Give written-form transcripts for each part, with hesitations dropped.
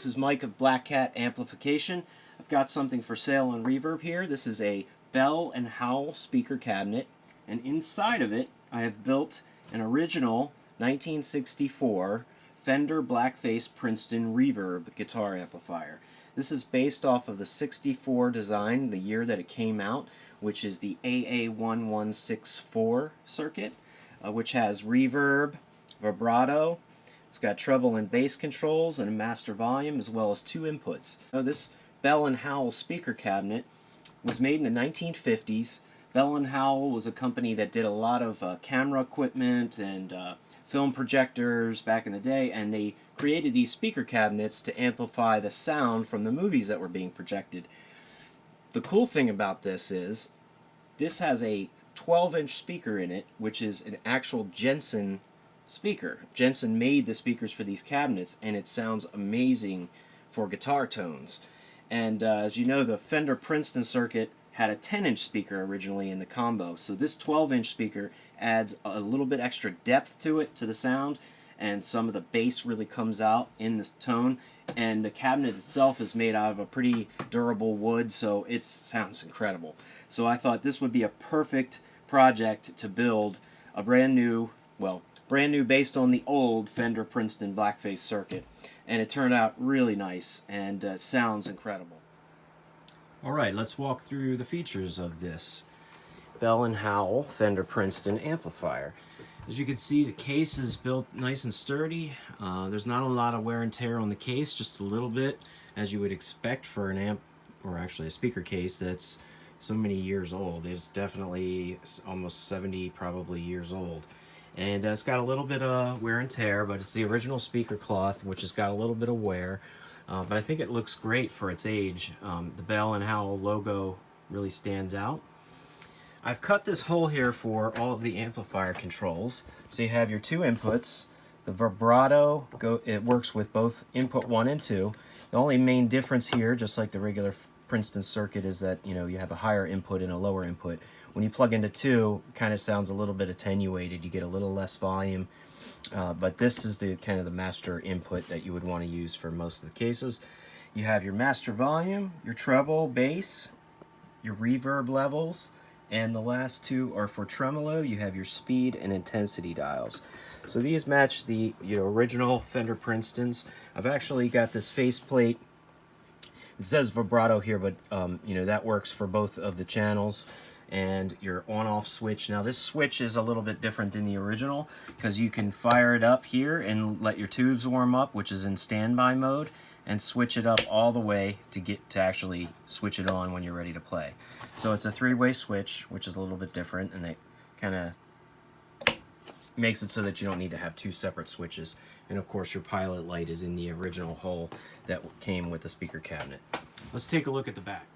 is Mike of Black Cat Amplification. I've got something for sale on Reverb here. This is a Bell Howell Speaker Cabinet, and inside of it I have built an original 1964 Fender Blackface Princeton Reverb guitar amplifier. This is based off of the 64 design, the year that it came out, which is the AA1164 circuit, which has reverb, vibrato. It's got treble and bass controls and a master volume, as well as two inputs. Now, this Bell Howell Speaker Cabinet was made in the 1950s. Bell Howell was a company that did a lot of camera equipment and film projectors back in the day, and they created these speaker cabinets to amplify the sound from the movies that were being projected. The cool thing about this is this has a 12-inch speaker in it, which is an actual Jensen speaker. Jensen made the speakers for these cabinets, and it sounds amazing for guitar tones. And as you know, the Fender Princeton circuit had a 10-inch speaker originally in the combo, so this 12-inch speaker adds a little bit extra depth to it, to the sound, and some of the bass really comes out in this tone. And the cabinet itself is made out of a pretty durable wood, so it sounds incredible. So I thought this would be a perfect project to build a brand new based on the old Fender Princeton Blackface circuit, and it turned out really nice and sounds incredible. Alright, let's walk through the features of this Bell & Howell Fender Princeton amplifier. As you can see, the case is built nice and sturdy. There's not a lot of wear and tear on the case, just a little bit, as you would expect for an amp, or actually a speaker case that's so many years old. It's definitely almost 70 probably years old. And it's got a little bit of wear and tear, but it's the original speaker cloth, which has got a little bit of wear. But I think it looks great for its age. The Bell & Howell logo really stands out. I've cut this hole here for all of the amplifier controls. So you have your two inputs. The vibrato, it works with both input 1 and 2. The only main difference here, just like the regular Princeton circuit, is that you have a higher input and a lower input. When you plug into 2, it kind of sounds a little bit attenuated. You get a little less volume. But this is the kind of the master input that you would want to use for most of the cases. You have your master volume, your treble, bass, your reverb levels, and the last two are for tremolo. You have your speed and intensity dials. So these match the original Fender Princetons. I've actually got this faceplate. It says vibrato here, but that works for both of the channels. And your on-off switch. Now this switch is a little bit different than the original, because you can fire it up here and let your tubes warm up, which is in standby mode, and switch it up all the way to actually switch it on when you're ready to play. So it's a three-way switch, which is a little bit different, and it kind of makes it so that you don't need to have two separate switches. And of course your pilot light is in the original hole that came with the speaker cabinet. Let's take a look at the back.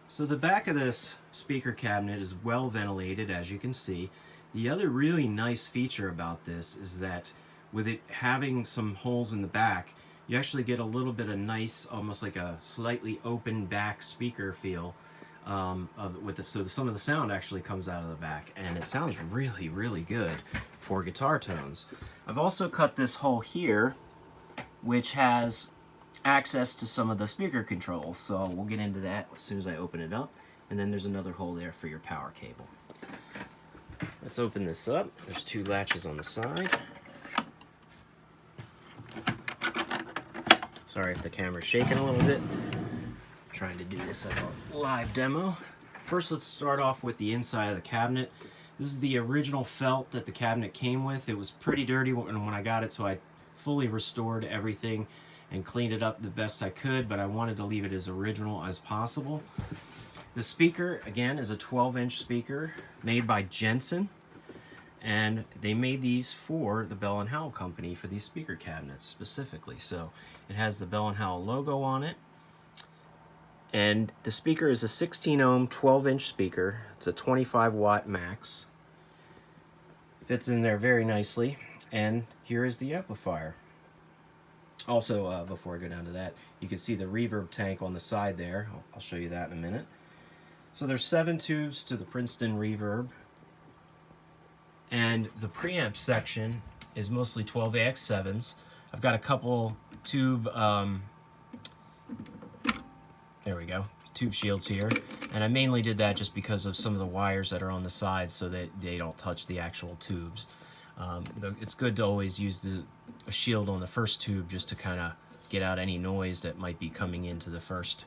So the back of this speaker cabinet is well ventilated, as you can see. The other really nice feature about this is that with it having some holes in the back, you actually get a little bit of nice, almost like a slightly open back speaker feel so some of the sound actually comes out of the back, and it sounds really, really good for guitar tones. I've also cut this hole here, which has access to some of the speaker controls, so we'll get into that as soon as I open it up. And then there's another hole there for your power cable. Let's open this up. There's two latches on the side. Sorry if the camera's shaking a little bit. I'm trying to do this as a live demo. First, let's start off with the inside of the cabinet. This is the original felt that the cabinet came with. It was pretty dirty when I got it, so I fully restored everything and cleaned it up the best I could, but I wanted to leave it as original as possible. The speaker, again, is a 12-inch speaker made by Jensen, and they made these for the Bell & Howell company for these speaker cabinets specifically. So it has the Bell & Howell logo on it, and the speaker is a 16-ohm 12-inch speaker. It's a 25-watt max. Fits in there very nicely, and here is the amplifier. Also, before I go down to that, you can see the reverb tank on the side there. I'll show you that in a minute. So there's 7 tubes to the Princeton Reverb, and the preamp section is mostly 12AX7s. I've got a couple tube there we go, tube shields here. And I mainly did that just because of some of the wires that are on the sides so that they don't touch the actual tubes. It's good to always use a shield on the first tube just to kind of get out any noise that might be coming into the first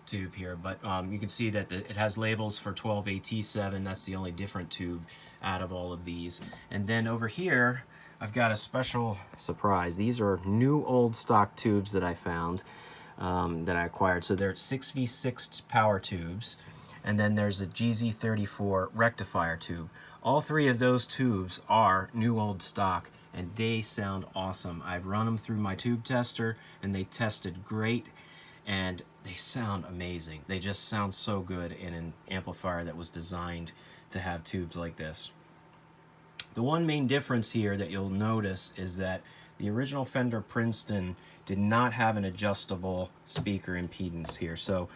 tube here. But you can see that it has labels for 12AT7. That's the only different tube out of all of these. And then over here, I've got a special surprise. These are new old stock tubes that I found, that I acquired. So they're 6V6 power tubes. And then there's a GZ34 rectifier tube. All three of those tubes are new old stock, and they sound awesome. I've run them through my tube tester, and they tested great, and they sound amazing. They just sound so good in an amplifier that was designed to have tubes like this. The one main difference here that you'll notice is that the original Fender Princeton did not have an adjustable speaker impedance here. So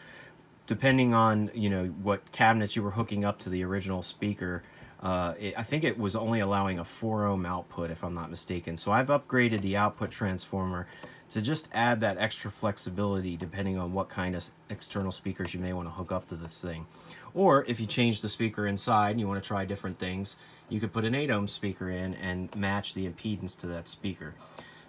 depending on, you know, what cabinets you were hooking up to the original speaker, I think it was only allowing a 4 ohm output, if I'm not mistaken. So I've upgraded the output transformer to just add that extra flexibility depending on what kind of external speakers you may want to hook up to this thing. Or if you change the speaker inside and you want to try different things, you could put an 8 ohm speaker in and match the impedance to that speaker.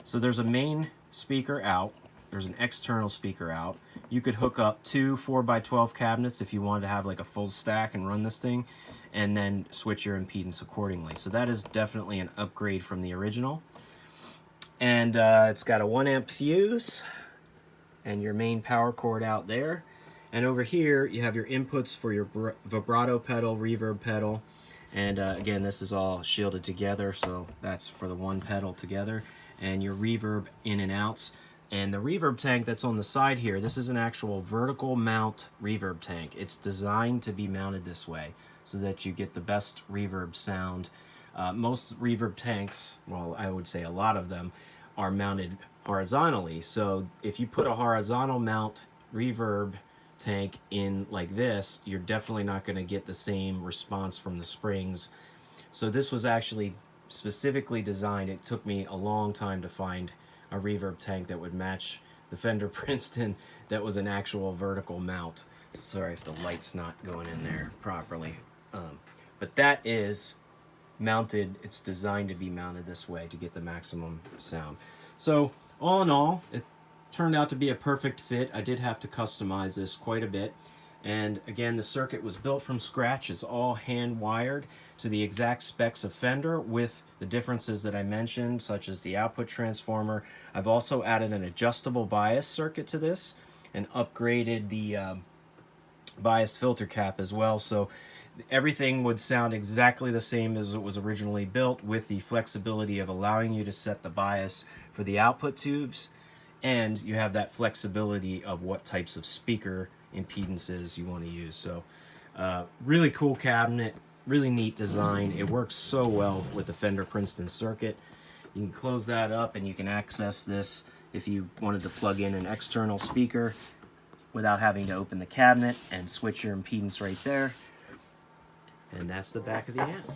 So there's a main speaker out, there's an external speaker out. You could hook up two 4x12 cabinets if you wanted to have like a full stack and run this thing, and then switch your impedance accordingly. So that is definitely an upgrade from the original. And it's got a 1 amp fuse and your main power cord out there. And over here you have your inputs for your vibrato pedal, reverb pedal, and again, this is all shielded together, so that's for the one pedal together, and your reverb in and outs. And the reverb tank that's on the side here, this is an actual vertical mount reverb tank. It's designed to be mounted this way so that you get the best reverb sound. Most reverb tanks, well, I would say a lot of them, are mounted horizontally. So if you put a horizontal mount reverb tank in like this, you're definitely not going to get the same response from the springs. So this was actually specifically designed. It took me a long time to find a reverb tank that would match the Fender Princeton that was an actual vertical mount. Sorry if the light's not going in there properly. But that is mounted, it's designed to be mounted this way to get the maximum sound. So all in all, it turned out to be a perfect fit. I did have to customize this quite a bit. And again, the circuit was built from scratch. It's all hand wired to the exact specs of Fender with the differences that I mentioned, such as the output transformer. I've also added an adjustable bias circuit to this and upgraded the bias filter cap as well. So everything would sound exactly the same as it was originally built, with the flexibility of allowing you to set the bias for the output tubes, and you have that flexibility of what types of speaker impedances you want to use. So really cool cabinet, really neat design. It works so well with the Fender Princeton circuit. You can close that up and you can access this if you wanted to plug in an external speaker without having to open the cabinet, and switch your impedance right there. And that's the back of the amp.